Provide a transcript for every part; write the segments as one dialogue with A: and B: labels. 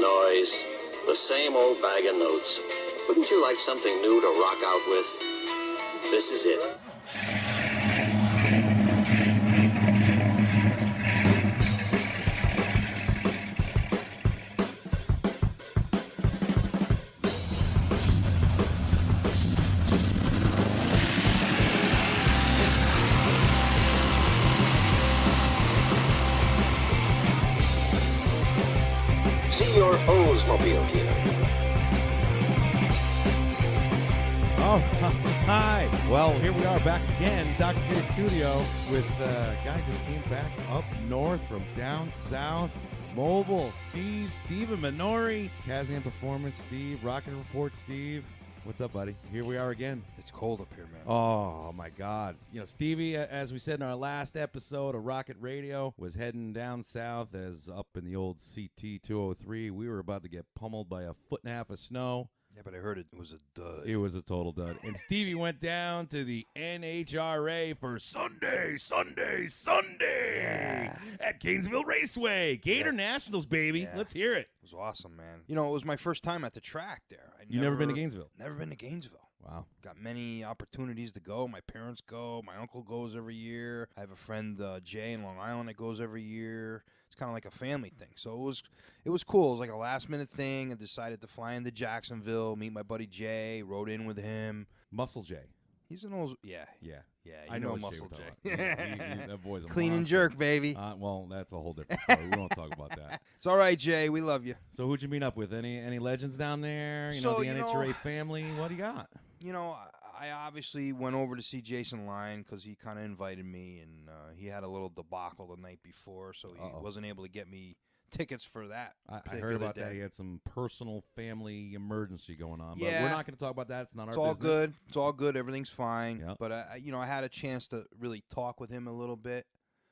A: noise, the same old bag of notes. Wouldn't you like something new to rock out with? This is it. See your Oldsmobile dealer.
B: Oh, hi. Well, here we are back again, DrJay Studio, with a guy just came back up north from down south. Mobile, Steven Minore, Kazian Performance, Steve, Rocket Report, Steve. What's up, buddy? Here we are again.
C: It's cold up here, man.
B: Oh, my God. You know, Stevie, as we said in our last episode of Rocket Radio, was heading down south as up in the old CT 203. We were about to get pummeled by a foot and a half of snow.
C: Yeah, but I heard it was a dud.
B: It was a total dud. And Stevie went down to the NHRA for Sunday at Gainesville Raceway. Gator Nationals, baby.
C: Yeah.
B: Let's hear it.
C: It was awesome, man. You know, it was my first time at the track there.
B: You never been to Gainesville?
C: Never been to Gainesville.
B: Wow.
C: Got many opportunities to go. My parents go. My uncle goes every year. I have a friend, Jay, in Long Island that goes every year. It's kind of like a family thing. So it was cool. It was like a last-minute thing. I decided to fly into Jacksonville, meet my buddy Jay, rode in with him.
B: Muscle J.
C: He's an old... Yeah.
B: Yeah.
C: Yeah,
B: I know
C: Muscle
B: what
C: Jay.
B: you're talking about. That boy's a
C: Clean and
B: monster.
C: jerk, baby.
B: Well, that's a whole different story. We won't talk about that.
C: It's all right, Jay. We love you.
B: So who'd you meet up with? Any legends down there? You
C: So,
B: know, the
C: you know-
B: NHRA family? What do you got?
C: You know, I obviously went over to see Jason Line because he kind of invited me, and he had a little debacle the night before, so he wasn't able to get me tickets for that.
B: I heard
C: particular
B: about
C: day.
B: that. He had some personal family emergency going on. But
C: Yeah.
B: we're not going to talk about that. It's not
C: It's
B: our
C: all
B: business.
C: good. It's all good. Everything's fine.
B: Yep.
C: But I had a chance to really talk with him a little bit.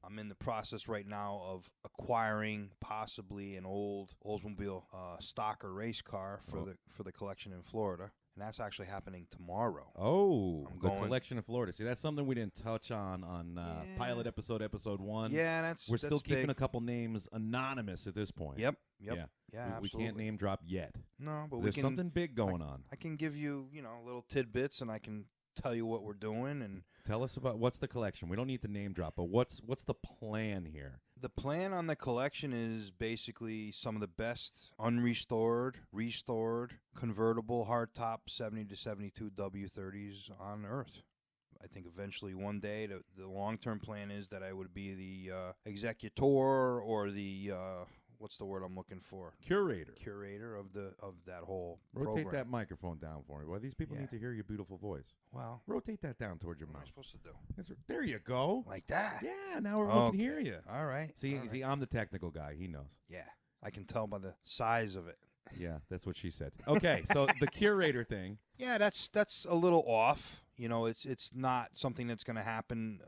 C: I'm in the process right now of acquiring possibly an old Oldsmobile stocker race car for the collection in Florida, and that's actually happening tomorrow.
B: Oh,
C: I'm
B: the
C: going-
B: collection in Florida. See, that's something we didn't touch on
C: Yeah.
B: pilot episode 1.
C: Yeah,
B: We're still keeping
C: big.
B: a couple names anonymous at this point.
C: Yep.
B: Yeah.
C: Yeah,
B: we
C: absolutely.
B: can't name drop yet.
C: No, but
B: There's
C: we can.
B: something big going on.
C: I can give you, little tidbits, and I can tell you what we're doing. And
B: Tell us about what's the collection. We don't need to name drop, but what's the plan here?
C: the plan on the collection is basically some of the best unrestored, restored, convertible hardtop 70 to 72 W30s on Earth. I think eventually one day the long-term plan is that I would be the executor or the what's the word I'm looking for?
B: Curator.
C: Curator of that whole
B: Rotate
C: program.
B: that microphone down for me. Well, these people
C: Yeah.
B: need to hear your beautiful voice.
C: Well,
B: Rotate that down towards your
C: what am I
B: mouth.
C: supposed to do?
B: There you go.
C: Like that?
B: Yeah, now we
C: Okay.
B: can hear you.
C: All right.
B: See,
C: all right.
B: see, I'm the technical guy. He knows.
C: Yeah, I can tell by the size of it.
B: Yeah, that's what she said. Okay, so the curator thing.
C: Yeah, that's a little off. It's not something that's going to happen.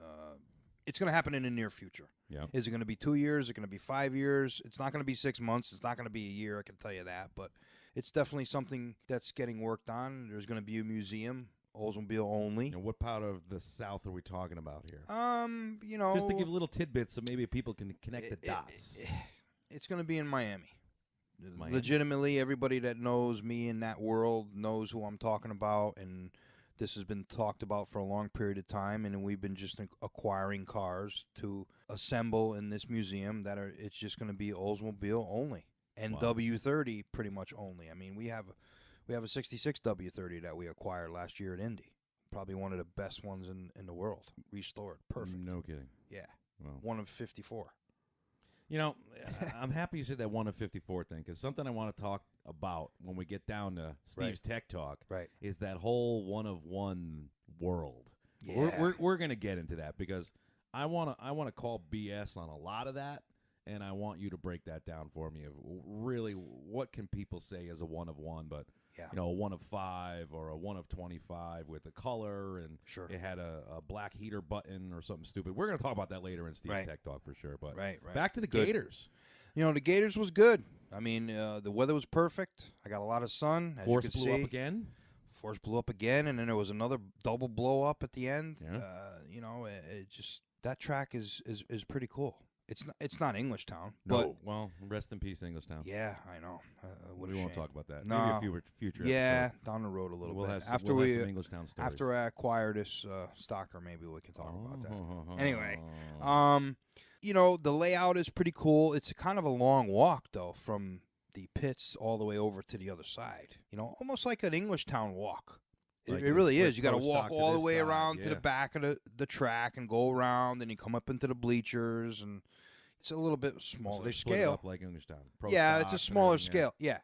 C: It's going to happen in the near future.
B: Yeah.
C: Is it going to be 2 years? Is it going to be 5 years? It's not going to be 6 months. It's not going to be a year. I can tell you that. But it's definitely something that's getting worked on. There's going to be a museum, Oldsmobile only.
B: And what part of the South are we talking about here?
C: Just
B: Just to give little tidbits so maybe people can connect the dots.
C: It's going to be in Miami.
B: Miami.
C: Legitimately, everybody that knows me in that world knows who I'm talking about, and this has been talked about for a long period of time, and we've been just acquiring cars to assemble in this museum it's just going to be Oldsmobile only and
B: Wow.
C: W30 pretty much only. I mean, we have a 66 W30 that we acquired last year at Indy. Probably one of the best ones in the world. Restored. Perfect.
B: No kidding.
C: Yeah.
B: Wow.
C: One of 54.
B: You know, I'm happy you said that 1 of 54 thing, because something I want to talk about when we get down to Steve's Tech Talk
C: Right.
B: is that whole 1 of 1 world.
C: Yeah.
B: We're going to get into that because I want to call BS on a lot of that, and I want you to break that down for me of really what can people say as a 1 of 1, but
C: Yeah.
B: a 1 of 5 or a 1 of 25 with a color, and
C: Sure.
B: it had a black heater button or something stupid. We're going to talk about that later in Steve's
C: Right.
B: Tech Talk for sure. But
C: Right.
B: back to the
C: Good.
B: Gators.
C: The Gators was good. I mean, the weather was perfect. I got a lot of sun. As
B: Force
C: you could
B: blew
C: see.
B: up again.
C: Force blew up again, and then there was another double blow up at the end.
B: Yeah.
C: It just that track is pretty cool. It's not Englishtown.
B: No.
C: But
B: Well, rest in peace, Englishtown.
C: yeah, I know. What
B: We
C: a
B: won't
C: shame.
B: talk about that.
C: No.
B: Maybe a future
C: Yeah,
B: episode.
C: down the road a little
B: We'll
C: bit.
B: have some,
C: After
B: we'll
C: we
B: have some Englishtown stories.
C: after I acquire this stalker, maybe we can talk about that.
B: Oh.
C: Anyway, you know, the layout is pretty cool. It's kind of a long walk though from the pits all the way over to the other side. You know, almost like an Englishtown walk.
B: Like
C: It
B: a
C: really
B: split
C: is. You got to
B: pro
C: walk
B: stock to
C: all the
B: this
C: way
B: side,
C: around to
B: yeah.
C: the back of the track and go around, and you come up into the bleachers, and it's a little bit
B: So
C: smaller
B: they split it
C: scale.
B: up like Englishtown. Pro
C: Yeah, it's a
B: stocks and
C: smaller
B: everything,
C: scale. Yeah,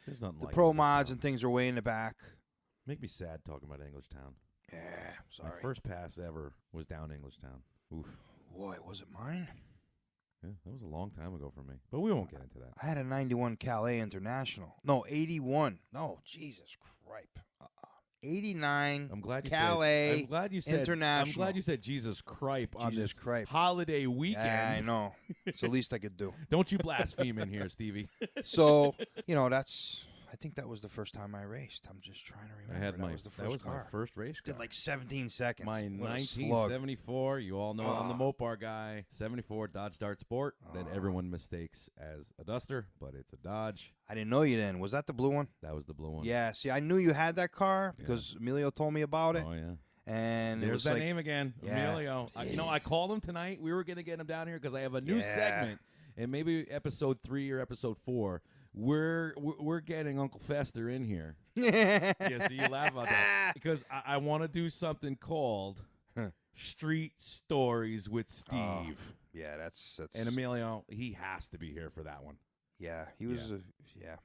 B: There's nothing
C: the
B: like
C: pro
B: Englishtown.
C: mods and things are way in the back.
B: Make me sad talking about Englishtown.
C: Yeah,
B: My
C: sorry.
B: first pass ever was down Englishtown. Oof.
C: Boy, was it mine?
B: Yeah, that was a long time ago for me. But we won't get into that.
C: I had a 91 Calais International. No, 81. No, Jesus Christ. 89
B: I'm glad you
C: Calais
B: said. I'm glad you said.
C: International.
B: I'm glad you said Jesus Christ on
C: Jesus
B: this
C: Christ.
B: holiday weekend.
C: Yeah, I know. It's the least I could do.
B: Don't you blaspheme in here, Stevie.
C: So, you know, I think that was the first time I raced. I'm just trying to remember.
B: I had
C: that was the first
B: my
C: car.
B: first race car.
C: Did like 17 seconds.
B: My
C: What a slug.
B: 1974. You all know I'm the
C: Oh.
B: Mopar guy. 74 Dodge Dart Sport that
C: Oh.
B: everyone mistakes as a Duster, but it's a Dodge.
C: I didn't know you then. Was that the blue one?
B: That was the blue one.
C: Yeah. See, I knew you had that car because Emilio told me about it.
B: Oh yeah.
C: And it
B: There's
C: was
B: that
C: like,
B: name again,
C: Yeah.
B: Emilio. I called him tonight. We were gonna get him down here because I have a new
C: Yeah.
B: segment, and maybe episode 3 or episode 4. We're getting Uncle Fester in here. Yeah, so you laugh about that because I want to do something called Street Stories with Steve.
C: Oh, yeah, that's
B: And Emilio, he has to be here for that one.
C: yeah, he was
B: Yeah.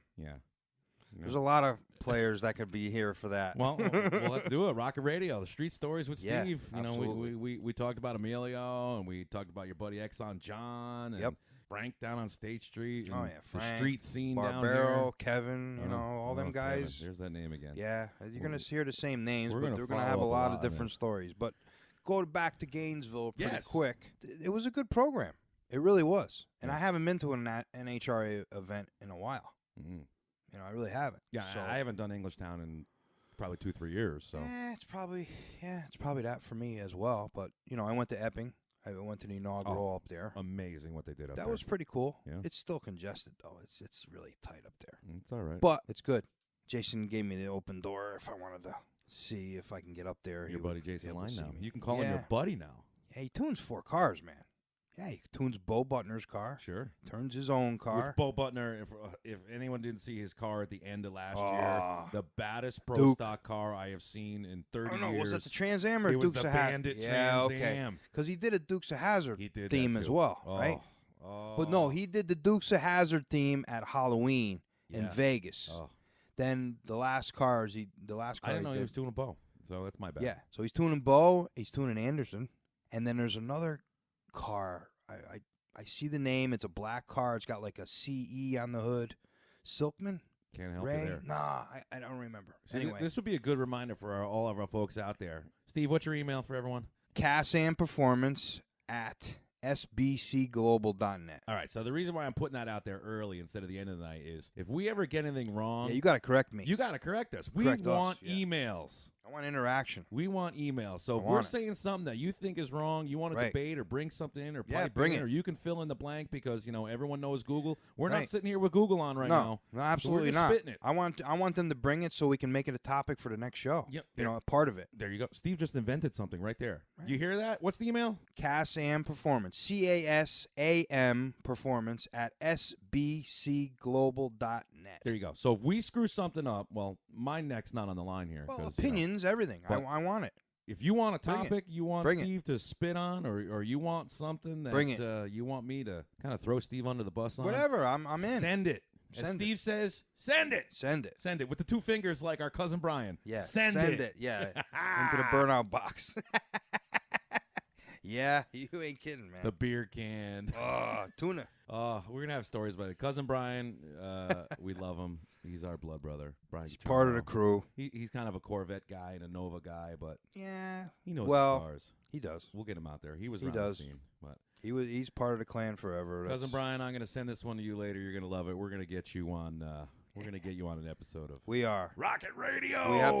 C: There's a lot of players that could be here for that.
B: Well, we'll have to do it. Rocket Radio, the Street Stories with
C: Yeah,
B: Steve. You know,
C: absolutely.
B: we talked about Emilio, and we talked about your buddy Exxon John, and
C: Yep.
B: Frank down on State Street. And
C: Oh, yeah,
B: the
C: Frank,
B: street scene down
C: Barbero,
B: here.
C: Kevin, you know, all them
B: Kevin.
C: guys.
B: There's that name again.
C: Yeah, you're gonna hear the same names,
B: we're
C: but
B: gonna
C: they're gonna
B: follow
C: have a
B: up a
C: lot
B: lot
C: of
B: on
C: different
B: this.
C: stories. But go back to Gainesville pretty
B: Yes.
C: quick. It was a good program. It really was. And I haven't been to an NHRA event in a while.
B: Mhm.
C: You know, I really haven't.
B: Yeah,
C: So,
B: I haven't done Englishtown in probably 2-3 years. So
C: it's probably that for me as well. But you know, I went to Epping. I went to the inaugural up there.
B: amazing what they did up
C: That
B: there.
C: was pretty cool.
B: Yeah.
C: It's still congested though. It's really tight up there.
B: It's all right.
C: But it's good. Jason gave me the open door if I wanted to see if I can get up there.
B: your
C: He would
B: buddy
C: be
B: Jason
C: able to
B: Line
C: see
B: now.
C: me.
B: You can call him your
C: Yeah.
B: buddy now.
C: Yeah, he tunes 4 cars, man. Yeah, he tunes Bo Butner's car.
B: Sure.
C: Turns his own car.
B: With Bo Butner, if anyone didn't see his car at the end of last
C: Ah.
B: year, the baddest pro
C: Duke.
B: stock car I have seen in 30
C: I don't know,
B: years.
C: was that the Trans Am or
B: it was
C: Dukes
B: the
C: of Hazzard?
B: Bandit
C: Yeah,
B: Trans
C: okay.
B: Am.
C: Because he did a Dukes of Hazzard
B: He did
C: theme
B: that
C: as
B: too.
C: well,
B: Oh.
C: right?
B: Oh.
C: But no, he did the Dukes of Hazzard theme at Halloween in
B: Yeah.
C: Vegas.
B: Oh.
C: Then the last car
B: I didn't know he
C: did-
B: was doing a bow, so that's my bad.
C: Yeah, so he's tuning Bo, he's tuning Anderson, and then there's another car. I see the name. It's a black car. It's got like a CE on the hood. Silkman?
B: Can't help
C: Ray?
B: you there.
C: Nah, I don't remember.
B: See,
C: Anyway,
B: this would be a good reminder for all of our folks out there. Steve, what's your email for everyone?
C: Cass&M Performance at sbcglobal.net.
B: All right, so the reason why I'm putting that out there early instead of the end of the night is if we ever get anything wrong,
C: Yeah, you got to correct me.
B: you got to correct us. We
C: Correct us,
B: want
C: yeah.
B: emails.
C: I want interaction.
B: We want emails. So
C: I
B: if we're
C: want it.
B: saying something that you think is wrong, you want to
C: Right.
B: debate or bring something in or
C: Yeah,
B: pipe
C: bring
B: in,
C: it.
B: or you can fill in the blank because, you know, everyone knows Google. We're not
C: Right.
B: sitting here with Google on right now.
C: No, absolutely
B: just
C: not.
B: spitting it.
C: I want them to bring it so we can make it a topic for the next show.
B: Yep.
C: You know, a part of it.
B: There you go. Steve just invented something right there. You hear that? What's the email?
C: Cass&M Performance. CASAM Performance at sbcglobal.net.
B: There you go. So if we screw something up, well, my neck's not on the line here.
C: Well,
B: 'cause, you know,
C: opinions, everything.
B: But-
C: I want it.
B: if you want a
C: Bring it.
B: topic you want
C: Bring it.
B: Steve to spit on, or you want something that
C: Bring it.
B: You want me to kind of throw Steve under the bus on,
C: Whatever. I'm in.
B: Send it. As
C: Send it.
B: Steve says, send it.
C: Send it.
B: Send it with the 2 fingers like our cousin Brian.
C: Yeah.
B: Send it.
C: Yeah. Into the burnout box. Yeah, you ain't kidding, man.
B: The beer can.
C: Tuna.
B: We're gonna have stories about it. Cousin Brian, we love him. He's our blood brother. Brian,
C: He's part of the crew.
B: He's kind of a Corvette guy and a Nova guy, but
C: Yeah.
B: he knows
C: Well,
B: the cars.
C: He does.
B: We'll get him out there. He was
C: He
B: around
C: does.
B: the scene, but.
C: He's part of the clan forever.
B: Cousin
C: That's-
B: Brian, I'm going to send this one to you later. You're going to love it. We're going to get you on We're gonna get you on an episode of
C: We are.
B: Rocket Radio.
C: We'll have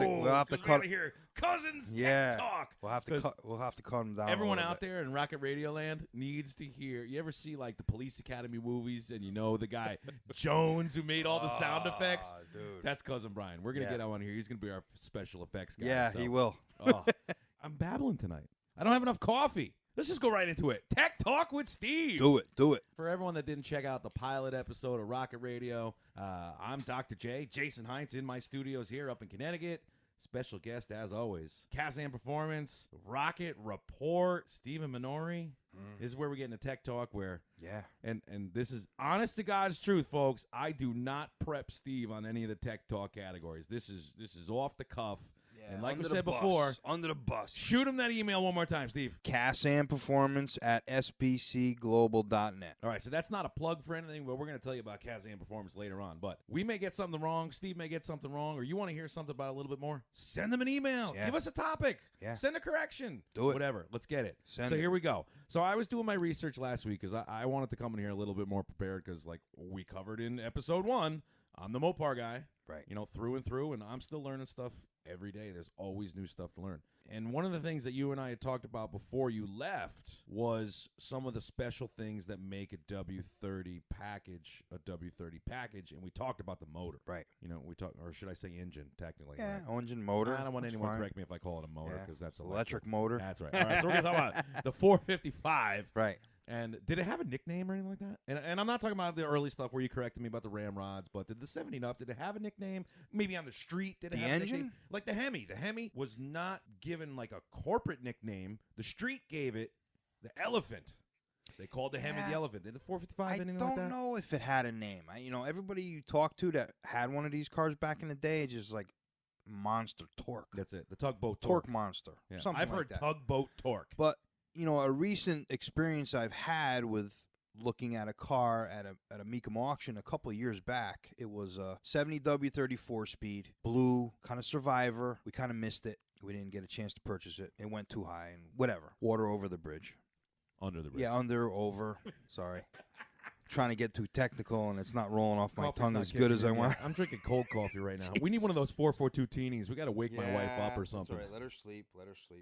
C: to
B: 'cause we
C: cut.
B: gotta hear Cousins
C: Yeah.
B: Tech Talk.
C: We'll have to
B: 'Cause
C: cut. We'll have to cut them down.
B: Everyone
C: a little
B: out
C: bit.
B: there in Rocket Radio Land needs to hear. You ever see like the Police Academy movies, and you know the guy Jones who made all the sound effects?
C: Dude.
B: That's Cousin Brian. We're gonna get him on here. He's gonna be our special effects guy.
C: Yeah,
B: so.
C: he will.
B: Oh, I'm babbling tonight. I don't have enough coffee. Let's just go right into it. Tech Talk with Steve.
C: Do it. Do it.
B: For everyone that didn't check out the pilot episode of Rocket Radio, I'm DrJay, Jason Heintz in my studios here up in Connecticut. Special guest, as always, Kazan Performance, Rocket Report, Stephen Minore. This is where we get into Tech Talk where, and this is honest to God's truth, folks. I do not prep Steve on any of the Tech Talk categories. This is off the cuff. And like we said before,
C: under the bus.
B: Shoot him that email one more time, Steve.
C: KazanPerformance@sbcglobal.net.
B: All right, so that's not a plug for anything, but we're going to tell you about Kazan Performance later on. But we may get something wrong. Steve may get something wrong, or you want to hear something about it a little bit more, send them an email.
C: Yeah.
B: Give us a topic.
C: Yeah.
B: Send a correction.
C: Do it.
B: Whatever. Let's get it.
C: Send
B: so
C: it.
B: here we go. So I was doing my research last week because I wanted to come in here a little bit more prepared because, like we covered in episode 1, I'm the Mopar guy.
C: Right.
B: You know, through and through, and I'm still learning stuff every day. There's always new stuff to learn. And one of the things that you and I had talked about before you left was some of the special things that make a W30 package a W30 package, and we talked about the motor.
C: Right.
B: You know, we talked, or should I say engine, technically.
C: Yeah,
B: right?
C: engine, motor.
B: I don't want
C: that's
B: anyone to
C: fine.
B: correct me if I call it a motor, because that's
C: electric motor.
B: That's right. All right, so we're going to talk about the 455.
C: Right.
B: And did it have a nickname or anything like that? And I'm not talking about the early stuff where you corrected me about the ramrods, but did the 70 up, did it have a nickname? Maybe on the street, did it
C: The
B: have
C: engine?
B: a nickname? Like the Hemi. The Hemi was not given like a corporate nickname. The street gave it the Elephant. They called the Hemi the Elephant. Did the 455 anything like that?
C: I don't know if it had a name. Everybody you talk to that had one of these cars back in the day, just like Monster Torque.
B: That's it. The Tugboat
C: Torque Monster.
B: Yeah.
C: Something
B: I've
C: like
B: heard
C: that.
B: Tugboat Torque.
C: But a recent experience I've had with looking at a car at a Mecum auction a couple of years back, it was a 70 W30 4-speed, blue, kind of Survivor. We kind of missed it. We didn't get a chance to purchase it. It went too high and whatever. Water over the bridge.
B: Under the bridge.
C: Yeah, over. Sorry. Trying to get too technical and it's not rolling off my
B: Coffee's
C: tongue
B: not
C: as good as I
B: kicking in
C: want.
B: yet. I'm drinking cold coffee right now. We need one of those 442 teenies. We got to wake my wife up or something.
C: That's all right. Let her sleep.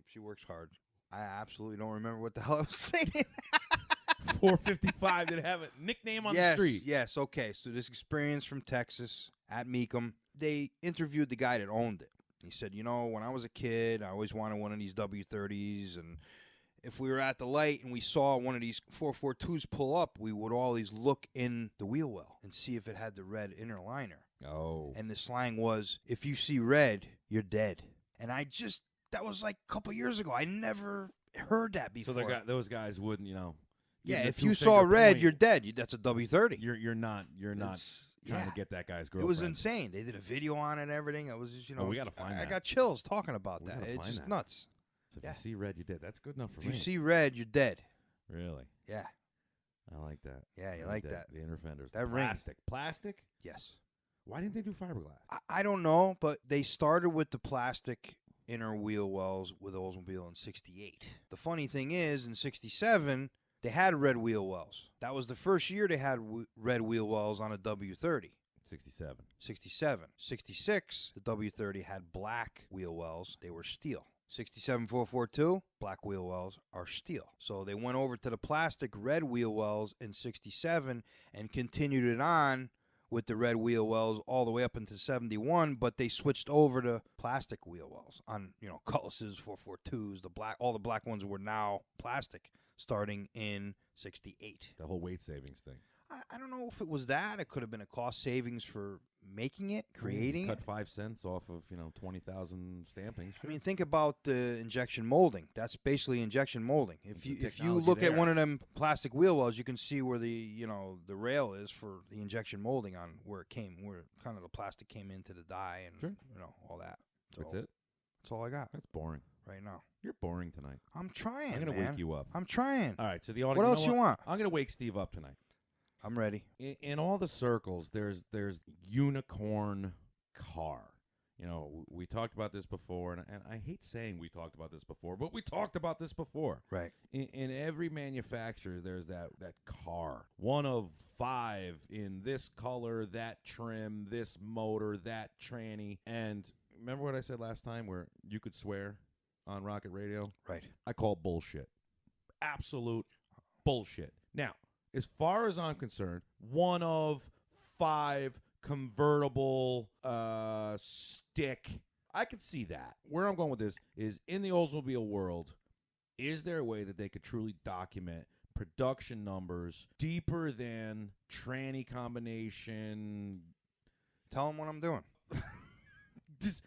C: She works hard. I absolutely don't remember what the hell I was saying.
B: 455 did it have a nickname on the street?
C: Yes, okay. So this experience from Texas at Mecum, they interviewed the guy that owned it. He said, when I was a kid, I always wanted one of these W30s, and if we were at the light and we saw one of these 442s pull up, we would always look in the wheel well and see if it had the red inner liner.
B: Oh.
C: And the slang was, if you see red, you're dead. And that was like a couple years ago. I never heard that before.
B: So those guys wouldn't,
C: Yeah,
B: the
C: if you
B: two-finger
C: saw red,
B: point,
C: you're dead. That's a W30.
B: You're not trying to get that guy's
C: It
B: girlfriend.
C: was insane. They did a video on it and everything. It was just,
B: we gotta find
C: I
B: that.
C: got chills talking about
B: We
C: that.
B: gotta
C: It's
B: find
C: just
B: that.
C: nuts.
B: So if you see red, you did. That's good enough for
C: If
B: me.
C: you see red, you're dead.
B: Really?
C: Yeah.
B: I like that.
C: Yeah, you
B: I
C: like that.
B: The inner fenders.
C: That ring.
B: Plastic?
C: Yes.
B: Why didn't they do fiberglass?
C: I don't know, but they started with the plastic inner wheel wells with Oldsmobile in 68. The funny thing is, in 67, they had red wheel wells. That was the first year they had red wheel wells on a W30.
B: 67.
C: 67. 66, the W30 had black wheel wells. They were steel. 67 442, black wheel wells are steel. So they went over to the plastic red wheel wells in 67 and continued it on with the red wheel wells all the way up into 71, but they switched over to plastic wheel wells on, Cutlasses, 442s, all the black ones were now plastic starting in 68.
B: The whole weight savings thing.
C: I don't know if it was that. It could have been a cost savings for making it, creating
B: Cut
C: it.
B: 5 cents off of, 20,000 stampings.
C: I mean, think about the injection molding. That's basically injection molding. If you
B: technology
C: look at
B: there.
C: one of them plastic wheel wells, you can see where the the rail is for the injection molding on where it came, where kind of the plastic came into the die and
B: Sure.
C: all that. So
B: That's it?
C: That's all I got
B: That's boring.
C: right now.
B: You're boring tonight.
C: I'm trying.
B: I'm going to
C: man.
B: wake you up.
C: I'm trying.
B: All right, so the audience.
C: What else you want?
B: I'm going to wake Steve up tonight.
C: I'm ready.
B: In all the circles, there's unicorn car. You know, we talked about this before, and I hate saying we talked about this before, but we talked about this before.
C: Right.
B: In every manufacturer, there's that car, one of 5 in this color, that trim, this motor, that tranny. And remember what I said last time where you could swear on Rocket Radio?
C: Right.
B: I call bullshit. Absolute bullshit. Now, as far as I'm concerned, one of 5 convertible stick, I could see that. Where I'm going with this is in the Oldsmobile world, is there a way that they could truly document production numbers deeper than tranny combination?
C: Tell him what I'm doing.
B: Just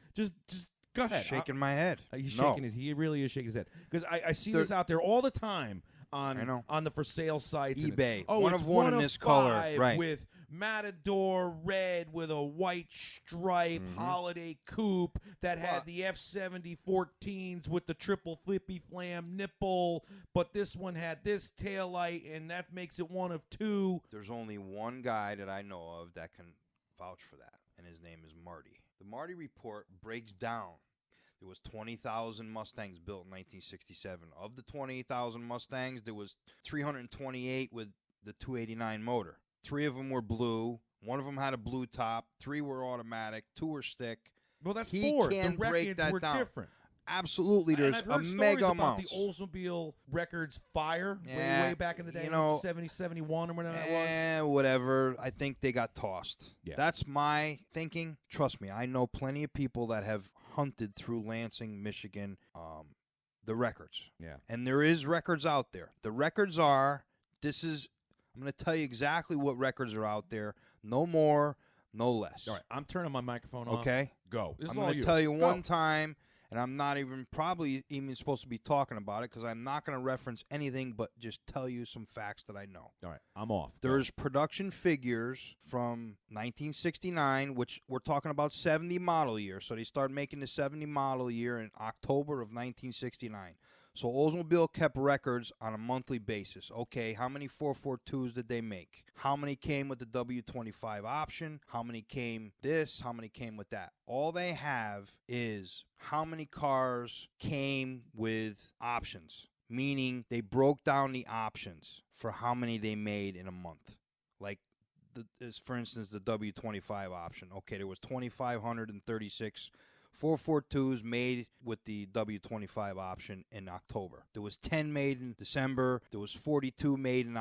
B: go ahead.
C: Shaking my head.
B: He's shaking his. He really is shaking his head because I see this out there all the time on the for sale sites.
C: eBay.
B: Oh,
C: one
B: it's
C: of one in this color, right?
B: With Matador red with a white stripe holiday coupe that had the F70 14s with the triple flippy flam nipple, but this one had this taillight, and that makes it one of 2.
C: There's only one guy that I know of that can vouch for that, and his name is Marty. The Marty report breaks down. There was 20,000 Mustangs built in 1967. Of the 20,000 Mustangs, there was 328 with the 289 motor. 3 of them were blue. 1 of them had a blue top. 3 were automatic. 2 were stick.
B: Well, that's
C: He
B: 4.
C: can
B: The
C: break
B: records
C: that
B: were
C: down.
B: different.
C: Absolutely,
B: And
C: there's
B: I've
C: a
B: heard
C: mega
B: stories about
C: amount.
B: the Oldsmobile records fire way back in the day,
C: you know,
B: 70, 71 or whatever that was.
C: Whatever. I think they got tossed.
B: Yeah.
C: That's my thinking. Trust me, I know plenty of people that have hunted through Lansing, Michigan, the records.
B: Yeah.
C: And there is records out there. The records are, I'm going to tell you exactly what records are out there. No more, no less.
B: All right, I'm turning my microphone off.
C: Okay?
B: Go. This
C: I'm
B: is all
C: going to
B: you.
C: tell you
B: Go.
C: one time, and I'm not probably even supposed to be talking about it because I'm not going to reference anything but just tell you some facts that I know.
B: All right, I'm off.
C: There's production figures from 1969, which we're talking about 70 model year. So they started making the 70 model year in October of 1969. So Oldsmobile kept records on a monthly basis. Okay, how many 442s did they make? How many came with the W25 option? How many came this? How many came with that? All they have is how many cars came with options, meaning they broke down the options for how many they made in a month. Like, for instance, the W25 option. Okay, there was 2,536 442s made with the W25 option in October. There was 10 made in December. There was 42 made in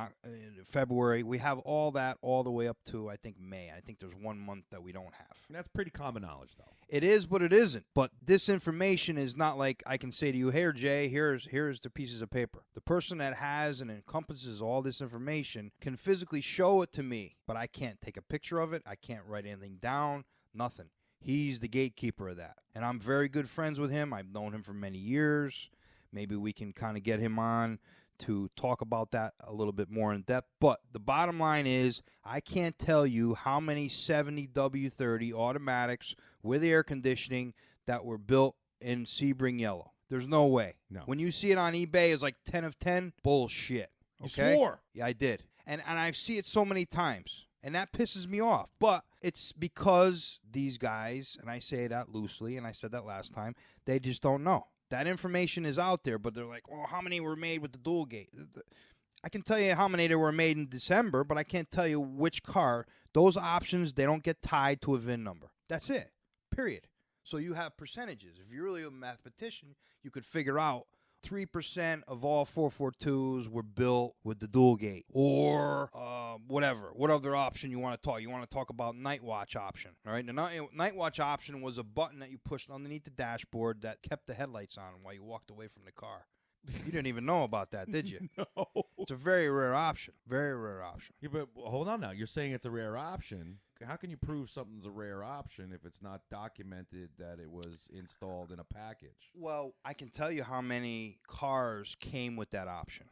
C: February. We have all that all the way up to, I think, May. I think there's 1 month that we don't have.
B: And that's pretty common knowledge, though.
C: It is, but it isn't. But this information is not like I can say to you, here, Jay, here's the pieces of paper. The person that has and encompasses all this information can physically show it to me, but I can't take a picture of it. I can't write anything down, nothing. He's the gatekeeper of that. And I'm very good friends with him. I've known him for many years. Maybe we can kind of get him on to talk about that a little bit more in depth. But the bottom line is I can't tell you how many 70 W30 automatics with air conditioning that were built in Sebring yellow. There's no way.
B: No.
C: When you see it on eBay, it's like 10 of 10. Bullshit. Okay?
B: You swore.
C: Yeah, I did. And I see it so many times. And that pisses me off. But it's because these guys, and I say that loosely, and I said that last time, they just don't know. That information is out there, but they're like, well, how many were made with the dual gate? I can tell you how many there were made in December, but I can't tell you which car. Those options, they don't get tied to a VIN number. That's it. Period. So you have percentages. If you're really a mathematician, you could figure out 3% of all 442s were built with the dual gate, or whatever. What other option you want to talk? You want to talk about night watch option, all right? The night watch option was a button that you pushed underneath the dashboard that kept the headlights on while you walked away from the car. You didn't even know about that, did you?
B: No.
C: It's a very rare option. Very rare option.
B: Yeah, but hold on now. You're saying it's a rare option. How can you prove something's a rare option if it's not documented that it was installed in a package?
C: Well, I can tell you how many cars came with that option.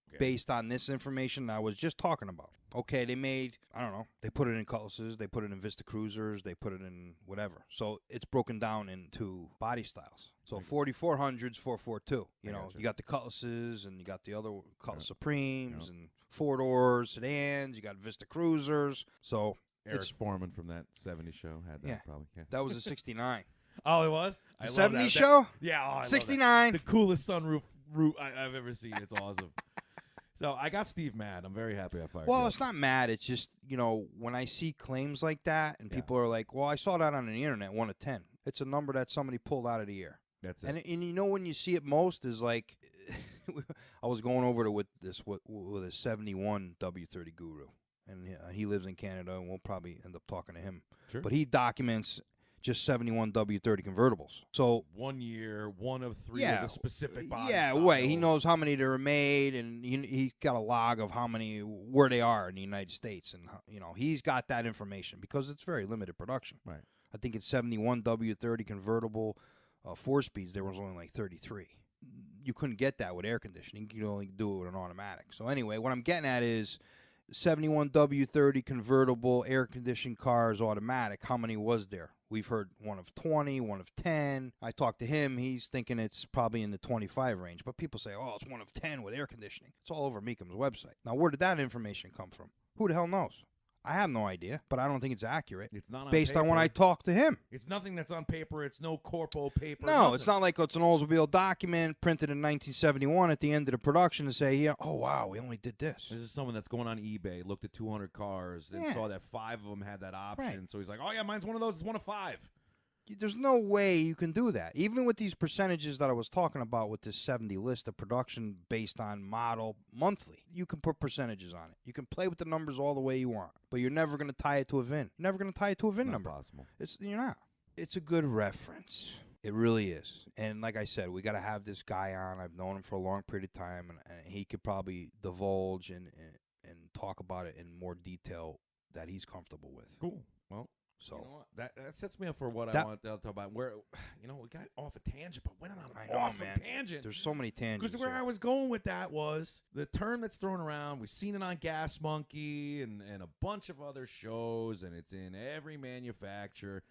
B: Okay.
C: Based on this information I was just talking about. Okay, they made, I don't know, they put it in Cutlasses, they put it in Vista Cruisers, they put it in whatever. So it's broken down into body styles. So 4400's 442. You know, you got the Cutlasses and you got the other Cutlass Supremes and 4-door sedans, you got Vista Cruisers. So
B: Eric Foreman from that 70s show had that probably. Yeah.
C: That was a 69.
B: Oh, it was?
C: The
B: I love
C: 70s
B: that.
C: show?
B: Yeah, oh, I love that.
C: 69.
B: The coolest sunroof route I've ever seen. It's awesome. So I got Steve mad. I'm very happy I fired
C: Well,
B: you.
C: it's not mad. It's just, when I see claims like that and people are like, well, I saw that on the internet, 1 of 10. It's a number that somebody pulled out of the air.
B: That's it.
C: And when you see it most is like, I was going over to with a 71 W30 guru. And he lives in Canada, and we'll probably end up talking to him.
B: Sure.
C: But he documents just 71 W30 convertibles. So
B: 1 year, 1 of 3 of the specific body
C: yeah,
B: styles.
C: way. He knows how many there are made, and he's got a log of how many, where they are in the United States. And, he's got that information because it's very limited production.
B: Right.
C: I think it's 71 W30 convertible 4-speeds. There was only like 33. You couldn't get that with air conditioning. You could only do it with an automatic. So anyway, what I'm getting at is 71 W30 convertible air-conditioned cars automatic. How many was there? We've heard 1 of 20, 1 of 10. I talked to him. He's thinking it's probably in the 25 range. But people say, oh, it's 1 of 10 with air conditioning. It's all over Meekum's website. Now, where did that information come from? Who the hell knows? I have no idea, but I don't think it's accurate.
B: It's not on
C: based
B: paper.
C: on when I talked to him.
B: It's nothing that's on paper. It's no corpo paper.
C: No,
B: nothing.
C: it's not like it's an Oldsmobile document printed in 1971 at the end of the production to say, oh, wow, we only did this.
B: This is someone that's going on eBay, looked at 200 cars, and saw that 5 of them had that option.
C: Right.
B: So he's like, oh, yeah, mine's one of those. It's 1 of 5.
C: There's no way you can do that. Even with these percentages that I was talking about with this 70 list of production based on model monthly, you can put percentages on it. You can play with the numbers all the way you want, but you're never going to tie it to a VIN. You're never going to tie it to a VIN number.
B: Possible.
C: You're not. It's a good reference. It really is. And like I said, we got to have this guy on. I've known him for a long period of time, and he could probably divulge and talk about it in more detail that he's comfortable with.
B: Cool. Well,
C: so
B: you know what? That sets me up for what I want to talk about. Where, we got off a tangent, but went on an awesome tangent.
C: There's so many tangents.
B: Because where I was going with that was the term that's thrown around. We've seen it on Gas Monkey and a bunch of other shows, and it's in every manufacturer.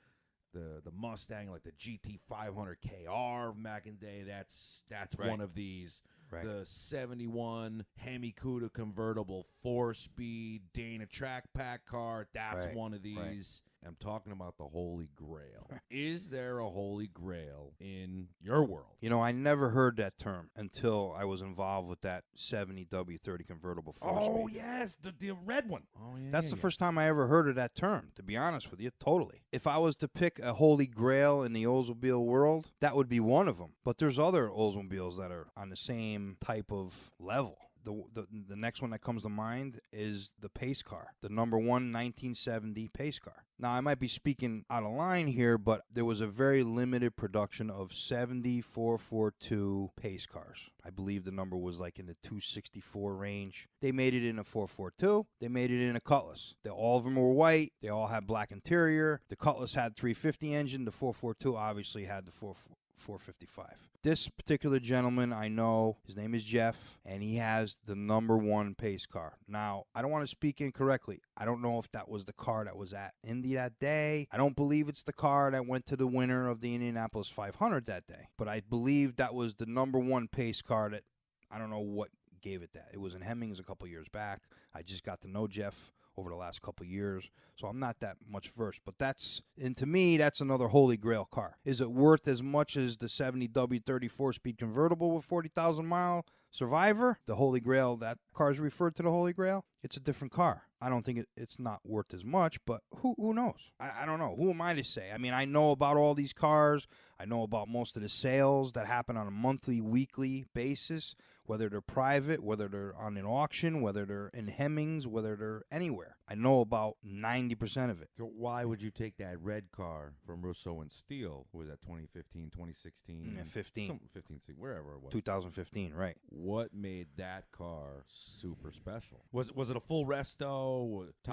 B: The Mustang, like the GT 500 KR back in the day, that's right. One of these. Right. The 71 Hemi Cuda convertible 4-speed Dana track pack car, that's right. One of these. Right. I'm talking about the Holy Grail. Is there a Holy Grail in your world? I never heard that term until I was involved with that 70 W30 convertible 4-speed. Oh, yes, the red one. Oh, yeah.
C: That's the first time I ever heard of that term, to be honest with you, totally. If I was to pick a Holy Grail in the Oldsmobile world, that would be one of them. But there's other Oldsmobiles that are on the same type of level. The next one that comes to mind is the pace car, the number 1 1970 pace car. Now, I might be speaking out of line here, but there was a very limited production of 70 442 pace cars. I believe the number was like in the 264 range. They made it in a 442. They made it in a Cutlass. All of them were white. They all had black interior. The Cutlass had 350 engine. The 442 obviously had the 455. This particular gentleman, I know, his name is Jeff, and he has the number 1 pace car. Now, I don't want to speak incorrectly. I don't know if that was the car that was at Indy that day. I don't believe it's the car that went to the winner of the Indianapolis 500 that day. But I believe that was the number 1 pace car that, I don't know what gave it that. It was in Hemmings a couple years back. I just got to know Jeff over the last couple of years, so I'm not that much versed. But to me, that's another Holy Grail car. Is it worth as much as the 70 W30 4-speed convertible with 40,000 mile Survivor? The Holy Grail, that car is referred to the Holy Grail. It's a different car. I don't think it's not worth as much, but who knows? I don't know. Who am I to say? I mean, I know about all these cars. I know about most of the sales that happen on a monthly, weekly basis, whether they're private, whether they're on an auction, whether they're in Hemmings, whether they're anywhere. I know about 90% of it.
B: So why would you take that red car from Russo and Steele? What was that, 2015, 2016?
C: Yeah, 15.
B: 15, wherever it was.
C: 2015, right.
B: What made that car super special? Was it a full resto?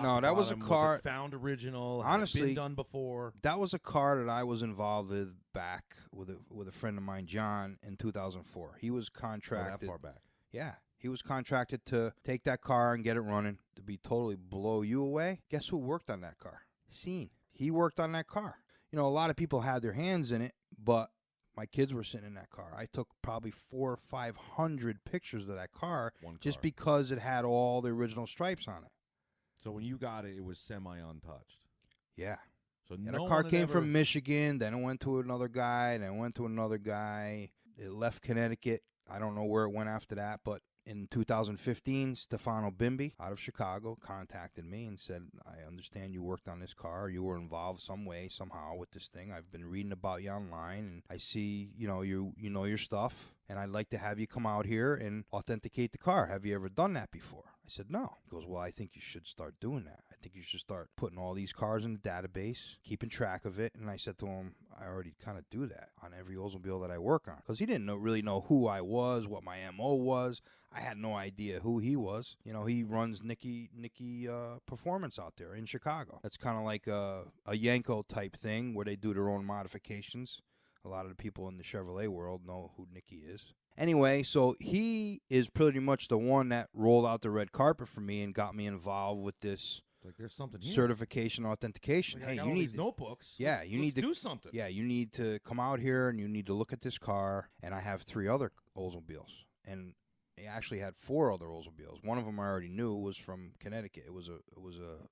C: No, that was a car.
B: Was it found original?
C: Honestly,
B: had it been done before?
C: That was a car that I was involved with back with a friend of mine, John, in 2004. He was contracted.
B: That far back? Yeah.
C: He was contracted to take that car and get it running, to be totally blow you away. Guess who worked on that car? Scene. He worked on that car. A lot of people had their hands in it, but my kids were sitting in that car. I took probably 400 or 500 pictures of that car just because it had all the original stripes on it.
B: So when you got it, it was semi-untouched.
C: Yeah.
B: So
C: Yeah,
B: no
C: the car
B: one had
C: came
B: ever-
C: from Michigan, then it went to another guy, then it went to another guy. It left Connecticut. I don't know where it went after that, but in 2015, Stefano Bimbi out of Chicago contacted me and said, I understand you worked on this car. You were involved some way, somehow with this thing. I've been reading about you online, and I see, you know your stuff, and I'd like to have you come out here and authenticate the car. Have you ever done that before? I said, no. He goes, well, I think you should start doing that. I think you should start putting all these cars in the database, keeping track of it. And I said to him, I already kind of do that on every Oldsmobile that I work on. Because he didn't really know who I was, what my MO was. I had no idea who he was. You know, he runs Nicky Performance out there in Chicago. That's kind of like a Yanko type thing where they do their own modifications. A lot of the people in the Chevrolet world know who Nicky is. Anyway, so he is pretty much the one that rolled out the red carpet for me and got me involved with this
B: Like there's something here.
C: certification authentication.
B: Like,
C: Hey,
B: I got
C: you
B: all
C: need
B: these notebooks.
C: yeah,
B: Let's-
C: you need
B: let's
C: to
B: do something.
C: Yeah, you need to come out here and you need to look at this car. And I have 3 other Oldsmobiles, and I actually had 4 other Oldsmobiles. One of them I already knew was from Connecticut. It was a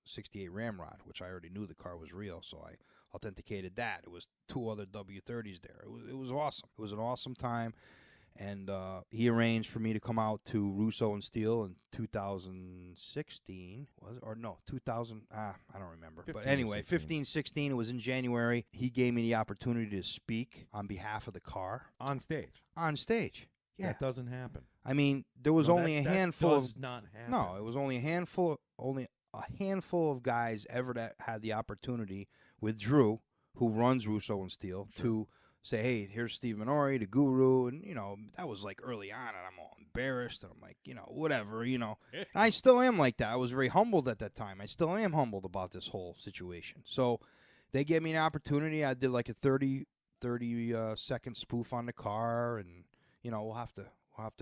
C: '68 Ramrod, which I already knew the car was real, so I authenticated that. It was 2 other W30s there. It was awesome. It was an awesome time. And he arranged for me to come out to Russo and Steel in 2016, was it? Or no, 2000, I don't remember.
B: 15
C: But
B: or
C: anyway,
B: 16.
C: 15, 16, it was in January. He gave me the opportunity to speak on behalf of the car.
B: On stage.
C: On stage. Yeah.
B: That doesn't happen.
C: I mean, there was
B: No,
C: only
B: that
C: a handful
B: does
C: of...
B: not happen.
C: No, it was only a handful of guys ever that had the opportunity with Drew, who runs Russo and Steel, to say, hey, here's Steve Minore, the guru, and, you know, that was, like, early on, and I'm all embarrassed, and I'm like, you know, whatever, you know. And I still am like that. I was very humbled at that time. I still am humbled about this whole situation. So they gave me an opportunity. I did, like, a 30-second spoof on the car, and, you know, we'll have to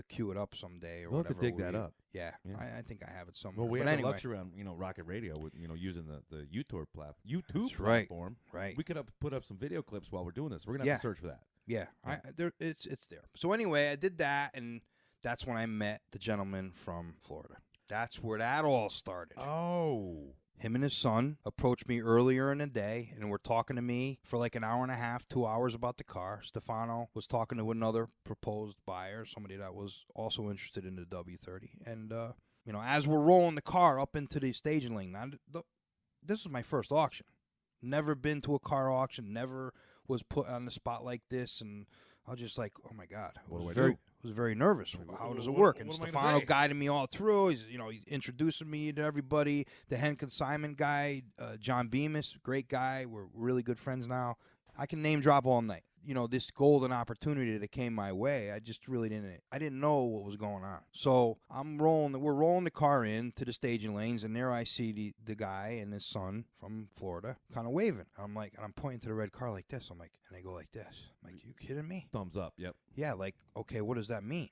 C: cue it up someday or
B: We'll have
C: whatever.
B: to dig that up.
C: Yeah,
B: Yeah.
C: I think I have it somewhere.
B: Well, we
C: but
B: have
C: anyway,
B: the luxury on Rocket Radio with using the YouTube
C: That's right.
B: platform.
C: right.
B: We could put up some video clips while we're doing this. We're gonna have to search for that.
C: Yeah, it's there. So anyway, I did that, and that's when I met the gentleman from Florida. That's where that all started.
B: Oh.
C: Him and his son approached me earlier in the day and were talking to me for like an hour and a half, 2 hours about the car. Stefano was talking to another proposed buyer, somebody that was also interested in the W30. And, you know, as we're rolling the car up into the staging lane, this was my first auction. Never been to a car auction, never was put on the spot like this. And I was just like, oh, my God.
B: What do I
C: very,
B: do?
C: was very nervous. How does it
B: what-
C: work?
B: what
C: And
B: am I gonna
C: Stefano
B: say?
C: guided me all through. He's introducing me to everybody. The Hen consignment guy, John Bemis, great guy. We're really good friends now. I can name drop all night. You know, this golden opportunity that came my way, I just really didn't know what was going on. So we're rolling the car in to the staging lanes, and there I see the guy and his son from Florida kind of waving. I'm like, and I'm pointing to the red car like this. I'm like, and they go like this. I'm like, you kidding me?
B: Thumbs up. Yep.
C: Yeah, like, okay, what does that mean?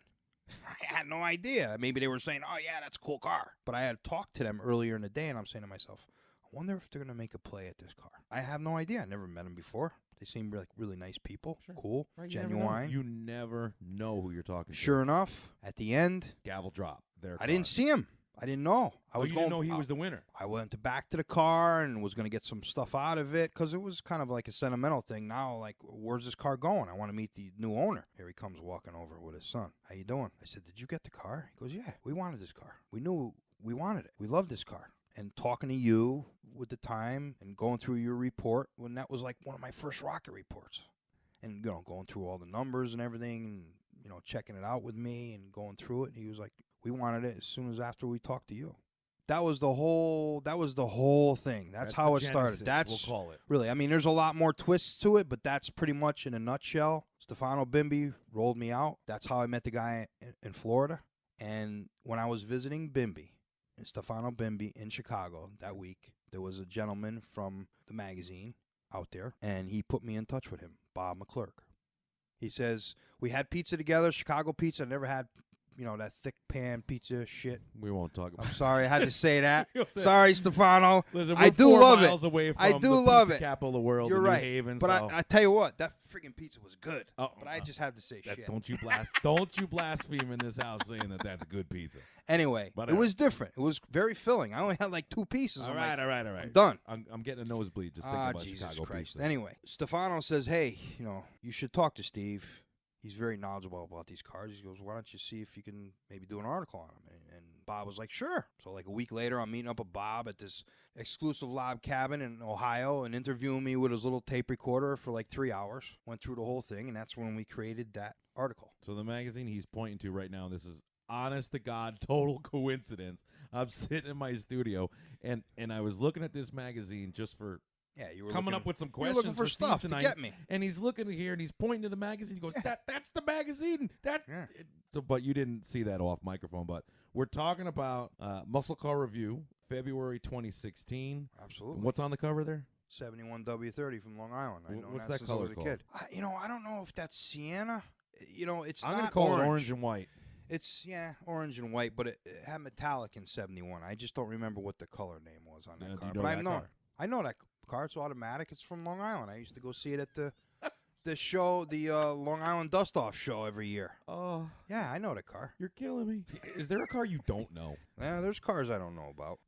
C: I had no idea. Maybe they were saying, oh, yeah, that's a cool car. But I had talked to them earlier in the day, and I'm saying to myself, I wonder if they're going to make a play at this car. I have no idea. I never met them before. They seem like really nice people.
B: Sure.
C: Cool.
B: Right,
C: Genuine.
B: You never know who you're talking to.
C: Sure enough, at the end,
B: Gavel drop.
C: I didn't see him. I didn't know.
B: You didn't know he was the winner.
C: I went back to the car and was going to get some stuff out of it because it was kind of like a sentimental thing. Now, like, where's this car going? I want to meet the new owner. Here he comes walking over with his son. How you doing? I said, did you get the car? He goes, yeah, we wanted this car. We knew we wanted it. We loved this car. And talking to you with the time and going through your report, when that was like one of my first rocket reports. And, you know, going through all the numbers and everything and, you know, checking it out with me and going through it. And he was like, we wanted it as soon as after we talked to you. That was the whole thing. That's how
B: the
C: it started.
B: genesis,
C: That's
B: we'll call it.
C: really, I mean, there's a lot more twists to it, but that's pretty much in a nutshell. Stefano Bimbi rolled me out. That's how I met the guy in Florida. And when I was visiting Bimbi, Stefano Bimbi in Chicago that week, there was a gentleman from the magazine out there, and he put me in touch with him, Bob McClurk. He says, we had pizza together, Chicago pizza. I never had that thick pan pizza shit.
B: We won't talk about
C: I'm sorry, I had to say that.
B: You'll say-
C: Sorry, Stefano.
B: Listen, we're
C: I do
B: 4
C: love
B: miles
C: it.
B: away from
C: I do
B: the
C: love
B: pizza
C: it.
B: capital of the world,
C: You're
B: in
C: right.
B: New Haven.
C: But
B: so.
C: I tell you what, that freaking pizza was good.
B: Oh,
C: but I just had to say shit.
B: Don't you blaspheme in this house saying that that's good pizza.
C: Anyway,
B: But,
C: it was different. It was very filling. I only had like 2 pieces.
B: All
C: I'm
B: right.
C: I'm done.
B: I'm getting a nosebleed just thinking about
C: Jesus
B: Chicago
C: Christ.
B: pizza.
C: Anyway, Stefano says, hey, you should talk to Steve. He's very knowledgeable about these cars. He goes, why don't you see if you can maybe do an article on them? And Bob was like, sure. So like a week later, I'm meeting up with Bob at this exclusive log cabin in Ohio and interviewing me with his little tape recorder for like 3 hours. Went through the whole thing, and that's when we created that article.
B: So the magazine he's pointing to right now, this is honest to God, total coincidence. I'm sitting in my studio, and I was looking at this magazine just for
C: you were
B: coming up with some
C: you were
B: questions
C: looking for
B: Steve
C: stuff
B: tonight.
C: to get me.
B: And he's looking here, and he's pointing to the magazine. He goes, that's the magazine. So, but you didn't see that off microphone. But we're talking about Muscle Car Review, February 2016.
C: Absolutely.
B: What's on the cover there?
C: 71 W30 from Long Island. I know
B: What's
C: that
B: that
C: since I
B: color
C: was a
B: called?
C: kid. I don't know if that's Sienna. It's
B: I'm
C: not
B: going to call
C: orange.
B: it orange and white.
C: It's, orange and white, but it had metallic in 71. I just don't remember what the color name was on that car.
B: Do you know that car?
C: I know that car. It's automatic. It's from Long Island. I used to go see it at the show, the Long Island Dust-Off show every year.
B: Oh,
C: yeah, I know the car.
B: you're killing me. Is there a car you don't know?
C: Yeah, there's cars I don't know about.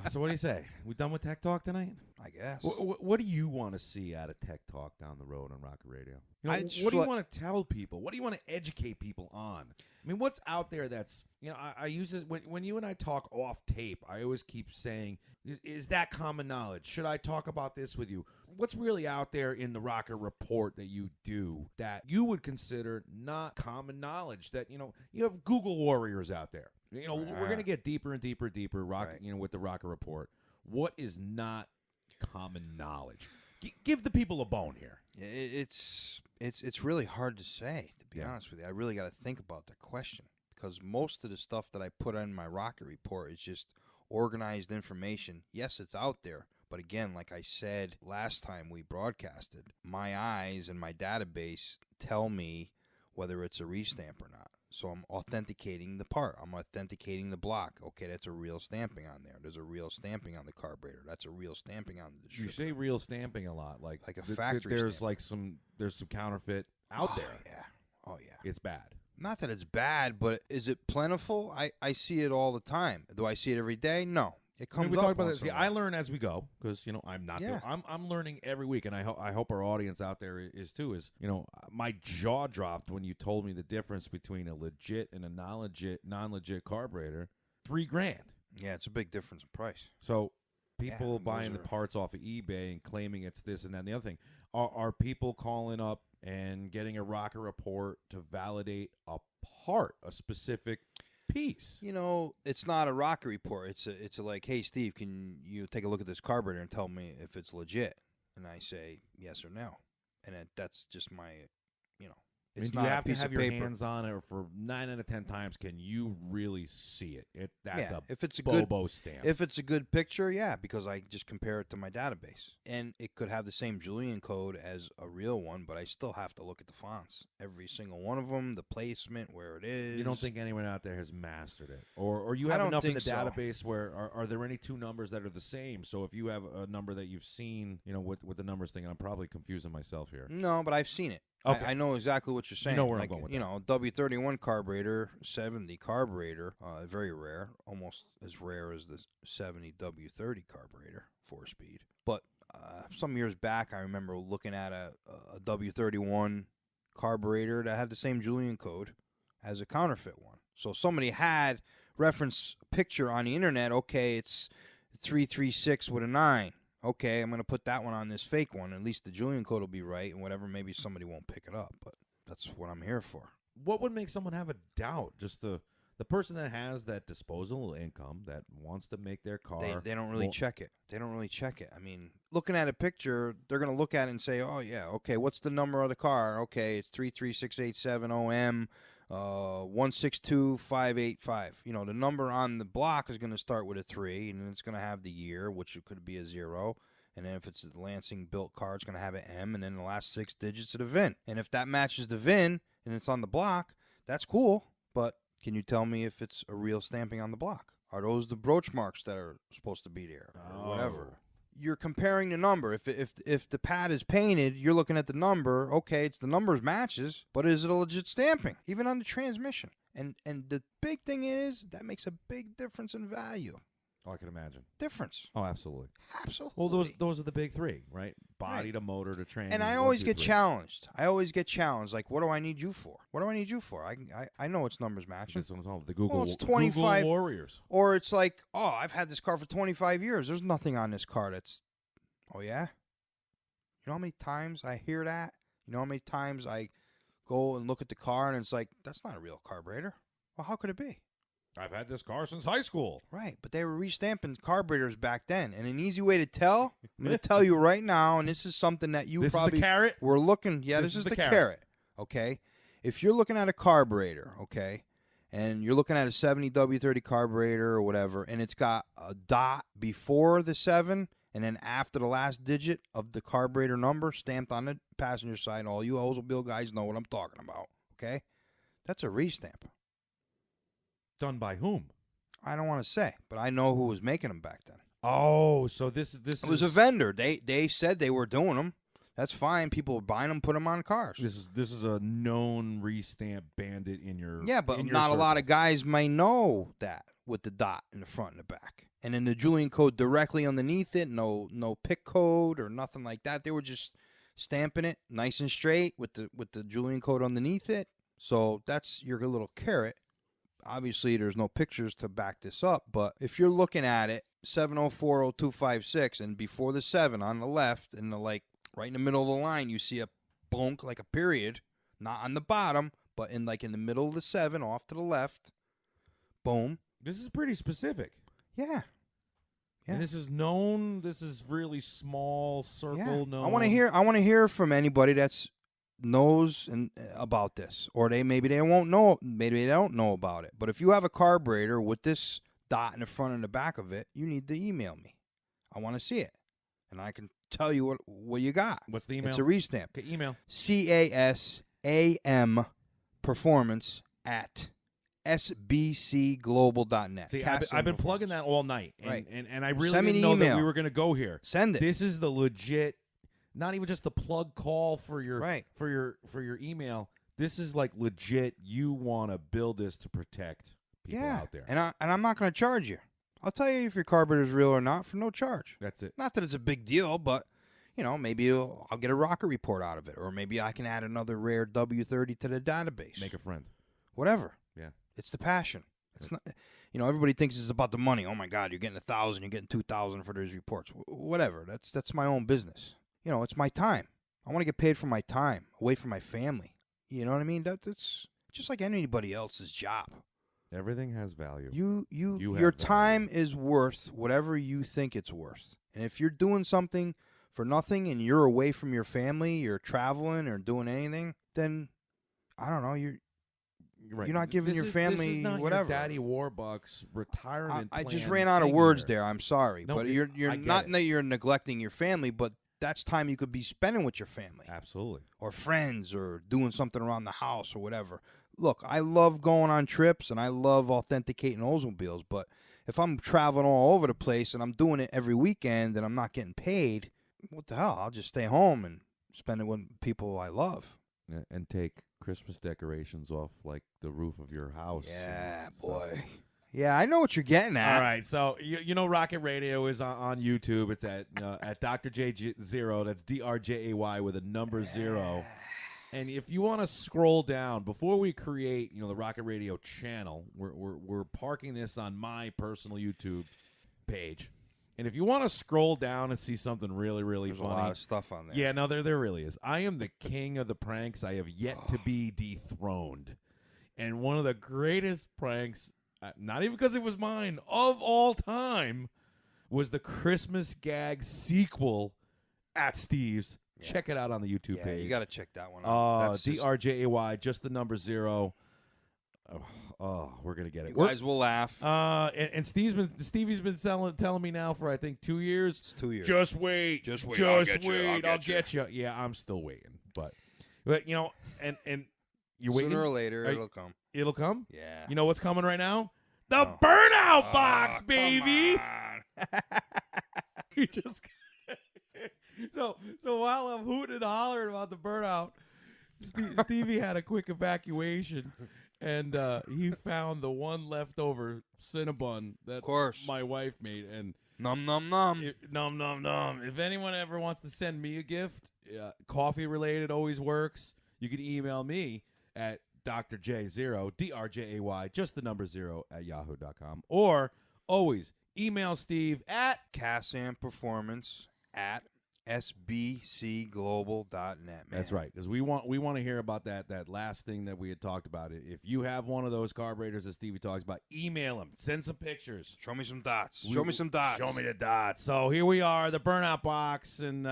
B: So what do you say? We done with Tech Talk tonight?
C: I guess.
B: What do you want to see out of Tech Talk down the road on Rocket Radio?
C: I
B: What
C: just
B: do you want to tell people? What do you want to educate people on? I mean, what's out there that's, I use this, when you and I talk off tape, I always keep saying, is that common knowledge? Should I talk about this with you? What's really out there in the Rocket Report that you do that you would consider not common knowledge? That, you have Google warriors out there. We're going to get deeper and deeper, Rocket, with the Rocket Report. What is not common knowledge? Give the people a bone here.
C: It's really hard to say, to be honest with you. I really got to think about the question, because most of the stuff that I put on my Rocket Report is just organized information. Yes, it's out there, but again, like I said last time we broadcasted, my eyes and my database tell me whether it's a restamp or not. So I'm authenticating the part. I'm authenticating the block. Okay, that's a real stamping on there. There's a real stamping on the carburetor. That's a real stamping on the distributor.
B: You say real stamping a lot, like
C: a factory
B: There's
C: stamp.
B: there's some counterfeit out there.
C: Yeah. Oh yeah.
B: It's bad.
C: Not that it's bad, but is it plentiful? I see it all the time. Do I see it every day? No. It comes
B: we
C: up
B: talk about
C: once
B: this.
C: in
B: See,
C: a while.
B: I learn as we go because I'm not.
C: Yeah.
B: I'm learning every week, and I hope our audience out there is too. Is my jaw dropped when you told me the difference between a legit and a non-legit carburetor. $3,000.
C: Yeah, it's a big difference in price.
B: So people
C: Yeah,
B: buying the
C: those are-
B: parts off of eBay and claiming it's this and that and the other thing. Are people calling up and getting a Rocket Report to validate a part, a specific piece?
C: It's not a Rocket Report. It's a like, hey, Steve, can you take a look at this carburetor and tell me if it's legit? And I say yes or no. And that's just my, it's
B: do
C: not
B: you
C: a
B: have to
C: piece
B: have
C: of
B: your
C: paper.
B: hands on it, or for 9 out of 10 times, can you really see it? That's
C: Yeah,
B: a
C: if it's a
B: Bobo
C: good
B: stamp.
C: If it's a good picture, yeah, because I just compare it to my database. And it could have the same Julian code as a real one, but I still have to look at the fonts. Every single one of them, the placement, where it is.
B: You don't think anyone out there has mastered it? Or you
C: I
B: have
C: don't
B: enough in the
C: think so.
B: database where, are there any two numbers that are the same? So if you have a number that you've seen, with the numbers thing, and I'm probably confusing myself here.
C: No, but I've seen it.
B: Okay.
C: I know exactly what you're saying.
B: know where I'm
C: like,
B: going with
C: W31 carburetor, 70 carburetor, very rare, almost as rare as the 70 W30 carburetor, 4-speed. But some years back, I remember looking at a W31 carburetor that had the same Julian code as a counterfeit one. So somebody had reference picture on the internet. Okay, it's 336 with a 9. Okay, I'm going to put that one on this fake one. At least the Julian code will be right, and whatever, maybe somebody won't pick it up. But that's what I'm here for.
B: What would make someone have a doubt? Just the person that has that disposable income that wants to make their car.
C: They don't really check it. They don't really check it. I mean, looking at a picture, they're going to look at it and say, oh, yeah, okay, what's the number of the car? Okay, it's 33687 OM 162585. The number on the block is going to start with a 3, and then it's going to have the year, which could be a 0. And then if it's a Lansing built car, it's going to have an M, and then the last 6 digits of the VIN. And if that matches the VIN and it's on the block, that's cool. But Can you tell me if it's a real stamping on the block? Are those the broach marks that are supposed to be there or whatever? You're comparing the number. If the pad is painted, you're looking at the number. Okay, it's the numbers matches, but is it a legit stamping? Even on the transmission. And the big thing is that makes a big difference in value.
B: Oh, I can imagine.
C: Difference.
B: Oh, absolutely.
C: Absolutely.
B: Well, those are the big three, right? Body to motor to trans.
C: And I always get challenged. Like, what do I need you for? What do I need you for? I know it's numbers matching.
B: This one's all the Google.
C: Well, it's 25
B: Google Warriors.
C: Or it's like, oh, I've had this car for 25 years. There's nothing on this car that's. Oh yeah. You know how many times I hear that? You know how many times I go and look at the car and it's like, that's not a real carburetor. Well, how could it be?
B: I've had this car since high school.
C: Right, but they were restamping carburetors back then. And an easy way to tell, I'm going to tell you right now, and this is something that you probably...
B: This is the carrot?
C: We're looking... Yeah, this is the carrot. Okay? If you're looking at a carburetor, okay, and you're looking at a 70 W30 carburetor or whatever, and it's got a dot before the 7 and then after the last digit of the carburetor number stamped on the passenger side, all you Oldsmobile guys know what I'm talking about, okay? That's a restamp.
B: Done by whom?
C: I don't want to say, but I know who was making them back then.
B: Oh, so this
C: It was a vendor. They said they were doing them. That's fine. People were buying them, put them on cars.
B: This is a known restamp bandit in your
C: but
B: in your
C: not
B: circle.
C: a lot of guys may know that with the dot in the front and the back, and then the Julian code directly underneath it. No pick code or nothing like that. They were just stamping it nice and straight with the Julian code underneath it. So that's your little carrot. Obviously, there's no pictures to back this up, but if you're looking at it, 7040256, and before the 7 on the left, and right in the middle of the line, you see a bonk, like a period, not on the bottom, but in the middle of the 7, off to the left. Boom.
B: This is pretty specific.
C: Yeah.
B: And this is known. This is really small circle.
C: Yeah.
B: Known.
C: I want to hear from anybody that's knows about this, or maybe they won't know. Maybe they don't know about it. But if you have a carburetor with this dot in the front and the back of it, you need to email me. I want to see it, and I can tell you what you got.
B: What's the email?
C: It's a restamp.
B: Okay, email.
C: CASAM performance at sbcglobal.net.
B: See, I've been plugging that all night,
C: right?
B: And I really
C: Send me
B: didn't
C: an
B: know
C: email.
B: that we were going to go here.
C: Send it.
B: This is the legit. Not even just the plug call for your
C: right.
B: for your email. This is like legit. You want to build this to protect people out there.
C: And I'm not going to charge you. I'll tell you if your carburetor is real or not for no charge.
B: That's it.
C: Not that it's a big deal, but maybe I'll get a rocket report out of it, or maybe I can add another rare W30 to the database.
B: Make a friend.
C: Whatever.
B: Yeah.
C: It's the passion. It's not. Everybody thinks it's about the money. Oh my God, you're getting 1,000, you're getting 2,000 for those reports. Whatever. That's my own business. It's my time. I want to get paid for my time, away from my family. You know what I mean? That's just like anybody else's job.
B: Everything has value.
C: Your time is worth whatever you think it's worth. And if you're doing something for nothing and you're away from your family, you're traveling or doing anything, then I don't know. You're not giving your family
B: this is not
C: whatever.
B: Your Daddy Warbucks retirement.
C: I just
B: plan
C: ran out of words
B: here.
C: there. I'm sorry,
B: No,
C: but you're not that you're neglecting your family, but that's time you could be spending with your family.
B: Absolutely.
C: Or friends, or doing something around the house or whatever. Look, I love going on trips and I love authenticating Oldsmobiles, but if I'm traveling all over the place and I'm doing it every weekend and I'm not getting paid, what the hell? I'll just stay home and spend it with people I love.
B: And take Christmas decorations off the roof of your house.
C: Yeah, boy. Yeah, I know what you're getting at.
B: All right, so Rocket Radio is on YouTube. It's at DrJay0. That's DrJay with a number 0. And if you want to scroll down before we create, the Rocket Radio channel, we're parking this on my personal YouTube page. And if you want to scroll down and see something really, really
C: There's
B: funny,
C: a lot of stuff on there.
B: Yeah, no, there really is. I am the king of the pranks. I have yet to be dethroned. And one of the greatest pranks, not even because it was mine, of all time, was the Christmas gag sequel at Steve's. Yeah. Check it out on the YouTube page.
C: You got to check that one out.
B: DrJay, just the number 0. Oh, we're gonna get it.
C: You guys will laugh.
B: And Stevie's been telling me now for I think 2 years.
C: It's 2 years.
B: Just wait.
C: I'll
B: get you. Yeah, I'm still waiting. But and you're waiting.
C: Sooner or later, it'll come.
B: It'll come?
C: Yeah.
B: You know what's coming right now? The Burnout Box, baby!
C: Come on.
B: He just so while I'm hooting and hollering about the burnout, Stevie had a quick evacuation, and he found the one leftover Cinnabon that my wife made. And
C: Nom nom nom.
B: Nom nom nom. If anyone ever wants to send me a gift, coffee related always works. You can email me at DrJay0, DrJay, just the number 0 at yahoo.com, or always email Steve at
C: Casam Performance at sbcglobal.net. Man.
B: That's right, because we want to hear about that last thing that we had talked about. If you have one of those carburetors that Stevie talks about, email him, send some pictures,
C: Show me some dots. Show me some dots.
B: Show me the dots. So here we are, the Burnout Box, and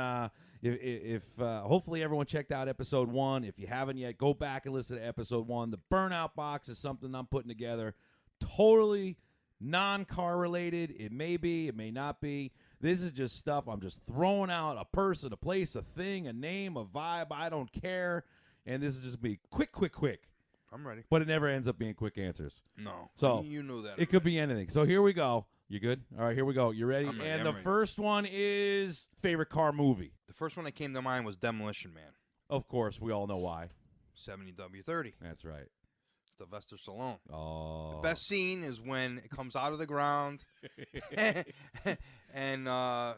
B: if hopefully everyone checked out episode 1. If you haven't yet, go back and listen to episode 1. The Burnout Box is something I'm putting together, totally non-car related. It may be, it may not be. This is just stuff I'm just throwing out: a person, a place, a thing, a name, a vibe. I don't care. And this is just be quick.
C: I'm ready.
B: But it never ends up being quick answers.
C: No.
B: So
C: you knew that.
B: It could be anything. So here we go. You good? All right, here we go. You ready?
C: I'm ready,
B: And
C: I'm
B: the
C: ready.
B: first one is favorite car movie.
C: The first one that came to mind was Demolition Man.
B: Of course, we all know why.
C: 70W30.
B: That's right.
C: Sylvester Stallone.
B: Oh.
C: The best scene is when it comes out of the ground and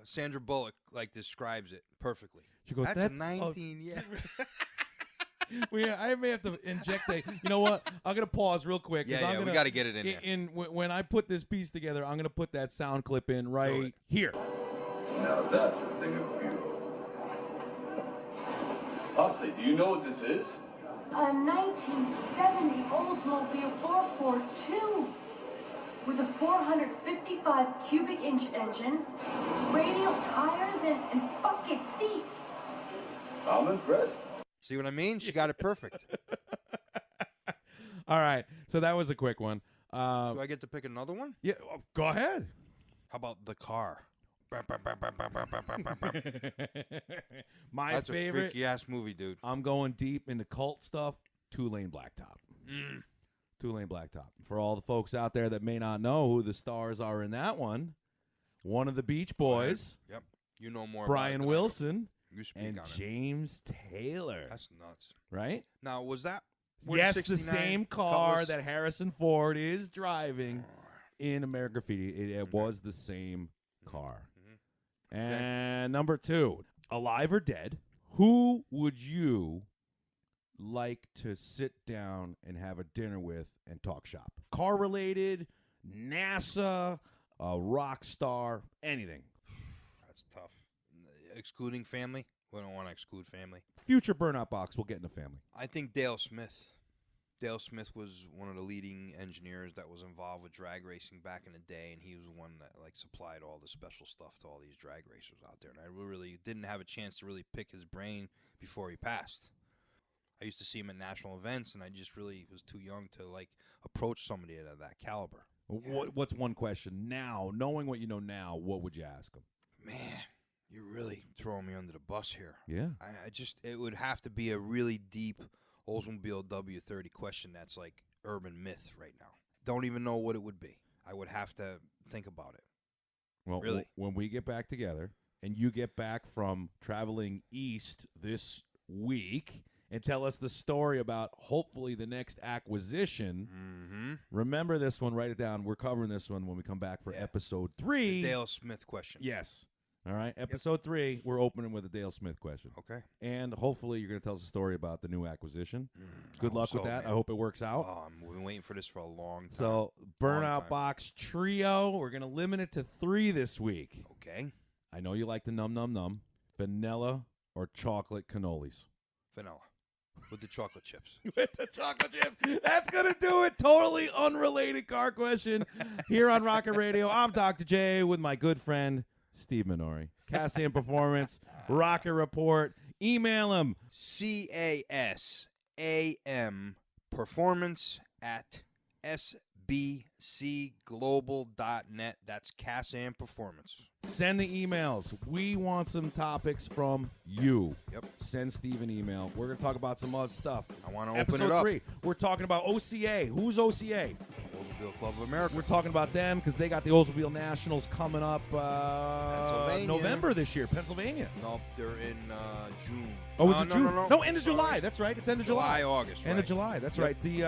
C: Sandra Bullock describes it perfectly.
B: She goes,
C: That's a 19, yeah.
B: I may have to inject a. You know what? I'm gonna pause real quick.
C: Yeah, we got to get it in there.
B: When I put this piece together, I'm gonna put that sound clip in right here.
D: Now that's a thing of beauty. Honestly, do you know what this is?
E: A 1970 Oldsmobile 442 with a 455 cubic inch engine, radial tires, and bucket seats.
D: I'm impressed.
C: See what I mean? She got it perfect.
B: All right, so that was a quick one.
C: Do I get to pick another one?
B: Yeah, go ahead.
C: How about The Car?
B: My
C: That's
B: favorite.
C: a freaky-ass movie, dude.
B: I'm going deep into cult stuff. 2-lane blacktop. 2-lane blacktop. For all the folks out there that may not know who the stars are in that one of the Beach Boys.
C: Yep. You know more
B: Brian
C: about it than
B: Wilson.
C: You speak
B: And
C: on it.
B: James Taylor.
C: That's nuts.
B: Right?
C: Now, was that...
B: Yes, the
C: 69
B: same car
C: Cutlass?
B: that Harrison Ford is driving in American Graffiti. It was the same car. And number 2, alive or dead, who would you like to sit down and have a dinner with and talk shop? Car related, NASA, a rock star, anything.
C: That's tough. Excluding family? We don't want to exclude family.
B: Future Burnout Box, we'll get into family.
C: I think Dale Smith. Dale Smith was one of the leading engineers that was involved with drag racing back in the day, and he was the one that supplied all the special stuff to all these drag racers out there. And I really didn't have a chance to really pick his brain before he passed. I used to see him at national events, and I just really was too young to approach somebody of that caliber.
B: What's one question now? Knowing what you know now, what would you ask him?
C: Man, you're really throwing me under the bus here.
B: Yeah.
C: It would have to be a really deep Oldsmobile W30 question that's urban myth right now. Don't even know what it would be. I would have to think about it.
B: Well,
C: really?
B: When we get back together and you get back from traveling east this week and tell us the story about hopefully the next acquisition, remember this one, write it down. We're covering this one when we come back for episode 3.
C: The Dale Smith question.
B: Yes. All right, episode 3, we're opening with a Dale Smith question.
C: Okay.
B: And hopefully you're going to tell us a story about the new acquisition. Good luck with that.
C: Man.
B: I hope it works out.
C: We've been waiting for this for a long time.
B: So, Burnout Box Trio, we're going to limit it to 3 this week.
C: Okay.
B: I know you like the num. Vanilla or chocolate cannolis?
C: Vanilla. With the chocolate chips.
B: With the chocolate chip. That's going to do it. Totally unrelated car question here on Rocket Radio. I'm Dr. J with my good friend, Steve Minore. Cassian Performance, Rocket Report. Email him.
C: CASAM performance at cbcglobal.net. That's Cas-Am Performance.
B: Send the emails. We want some topics from you.
C: Yep.
B: Send Steve an email. We're going to talk about some other stuff.
C: I want to open
B: Episode
C: it up.
B: 3, we're talking about OCA. Who's OCA?
C: Oldsmobile Club of America.
B: We're talking about them because they got the Oldsmobile Nationals coming up
C: Pennsylvania.
B: November this year. Pennsylvania.
C: No, they're in June.
B: Oh, is it June?
C: No,
B: end of July. That's right. It's end of July.
C: August.
B: End
C: right.
B: of July. That's
C: Yep.
B: right. The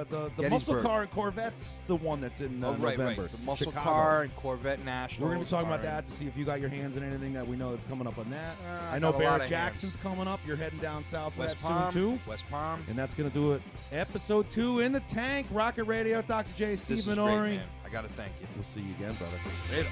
B: muscle
C: Gettysburg.
B: car and Corvette's the one that's in
C: Right.
B: November.
C: The muscle
B: Chicago.
C: car and Corvette Nationals.
B: We're going to be talking
C: are
B: about that to see if you got your hands in anything that we know that's coming up on that.
C: I
B: I know
C: got a lot
B: Barrett
C: of
B: Jackson's coming up. You're heading down south for
C: West
B: that
C: Palm.
B: soon, too.
C: West Palm.
B: And that's going to do it. Episode 2 in the tank. Rocket Radio, Dr. J, Steve
C: This is
B: Minore.
C: great, man. I got to thank you.
B: We'll see you again, brother.
C: Later.